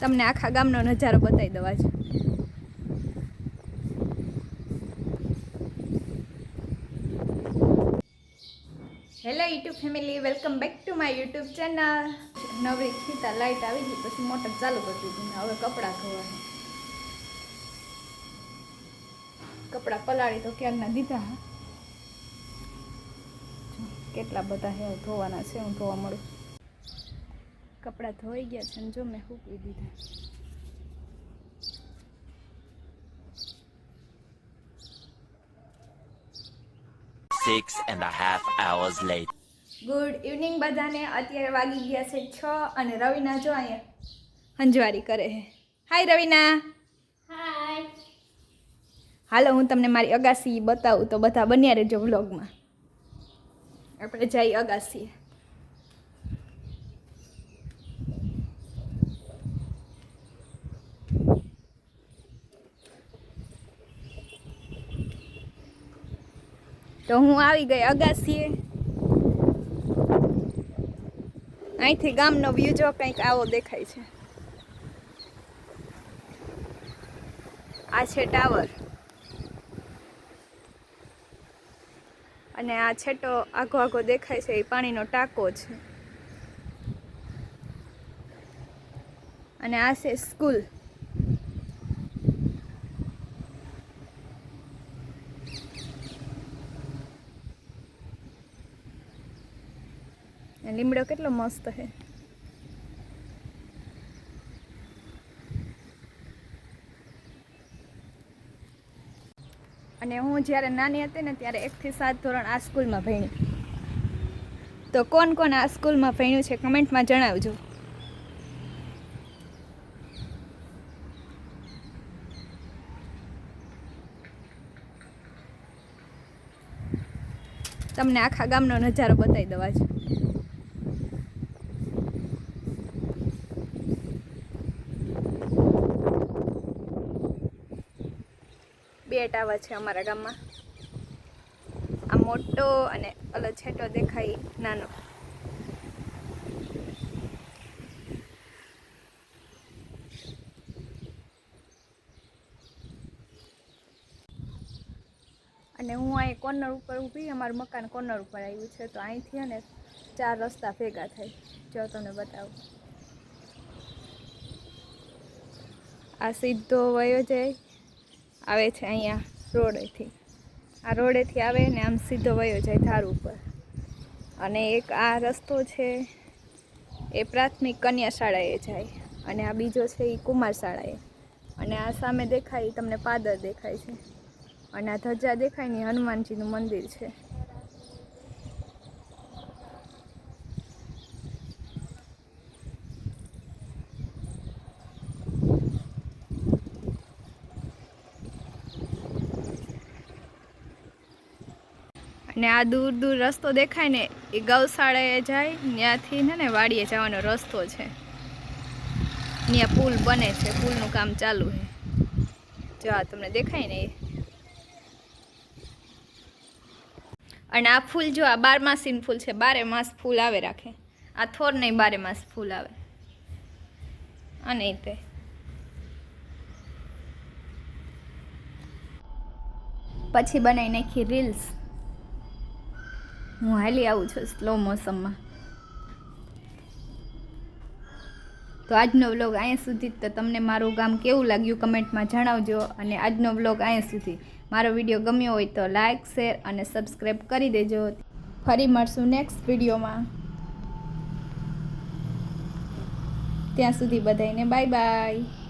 તમને આખા ગામનો નજારો બતાવી દવા છે. Hello YouTube family, welcome back to my YouTube channel. નવી ખીતા લાઇટ આવી ગઈ પછી મોટર ચાલુ કરી દીધી. હવે કપડાં ધોવાના. કપડાં પલાળી તો ક્યારના દીધા. કેટલા બધા હે ધોવાના છે, હું ધોવા મળું. કપડાં ધોઈ ગયા છે ને જો મેં સૂકવી દીધા. Six and a half hours later. Good evening બધાને. અત્યારે વાગી ગયા છે 6 અને રવિના જો અહીંયા હંજવારી કરે છે. હાય રવિના. હાય. હાલો હું તમને મારી અગાસી બતાવું તો બધા બન્યા રહેજો વ્લોગમાં. આપણે જઈએ અગાસીએ. તો હું આવી ગઈ અગાસીએ. અહીંથી ગામનો વ્યૂ જો કંઈક આવો દેખાય છે. આ છે ટાવર અને આ છેટો આઘો આઘો દેખાય છે એ પાણીનો ટાંકો છે. અને આ છે સ્કૂલ. લીમડો કેટલો મસ્ત છે. અને હું જ્યારે નાની હતી ને ત્યારે 1 થી 7 ધોરણ આ સ્કૂલમાં ભણી. તો કોણ કોણ આ સ્કૂલમાં ભણ્યું છે કમેન્ટમાં જણાવજો. તમને આખા ગામનો નજારો બતાવી દવા છે. બે ટાવર છે અમારા ગામમાં. આ મોટો અને અલગ છેટો દેખાય નાનો. અને હું અહીં કોર્નર ઉપર ઊભી. અમારું મકાન કોર્નર ઉપર આવ્યું છે તો અહીંથી ને 4 રસ્તા ભેગા થાય. જો તમને બતાવું. આ સીધો વયો જાય આવે છે અહીંયા રોડેથી. આ રોડેથી આવે ને આમ સીધો વયો જાય ધાર ઉપર. અને એક આ રસ્તો છે એ પ્રાથમિક કન્યા શાળાએ જાય અને આ બીજો છે એ કુમાર શાળાએ. અને આ સામે દેખાય તમને પાદર દેખાય છે અને આ ધજા દેખાય ને હનુમાનજીનું મંદિર છે. અને આ દૂર દૂર રસ્તો દેખાય ને એ ગૌશાળાએ જાય. ત્યાંથી ને વાડીએ જવાનો રસ્તો છે. ત્યાં પુલ બને છે, પુલનું કામ ચાલુ છે. જો આ તમને દેખાય ને એ. અને આ ફૂલ જો આ 12માસી ફૂલ છે. 12 માસ ફૂલ આવે રાખે. આ થોર નહીં 12 માસ ફૂલ આવે. અને તે પછી બનાવી નાખી રીલ્સ. હું હાલી આવું છું સ્લો મોસમમાં. તો આજનો વ્લોગ અહીંયા સુધી. તો તમને મારું ગામ કેવું લાગ્યું કમેન્ટમાં જણાવજો. અને આજનો વ્લોગ અહીંયા સુધી. મારો વિડીયો ગમ્યો હોય તો લાઇક, શેર અને સબસ્ક્રાઈબ કરી દેજો. ફરી મળશું નેક્સ્ટ વિડીયોમાં. ત્યાં સુધી બધાને બાય બાય.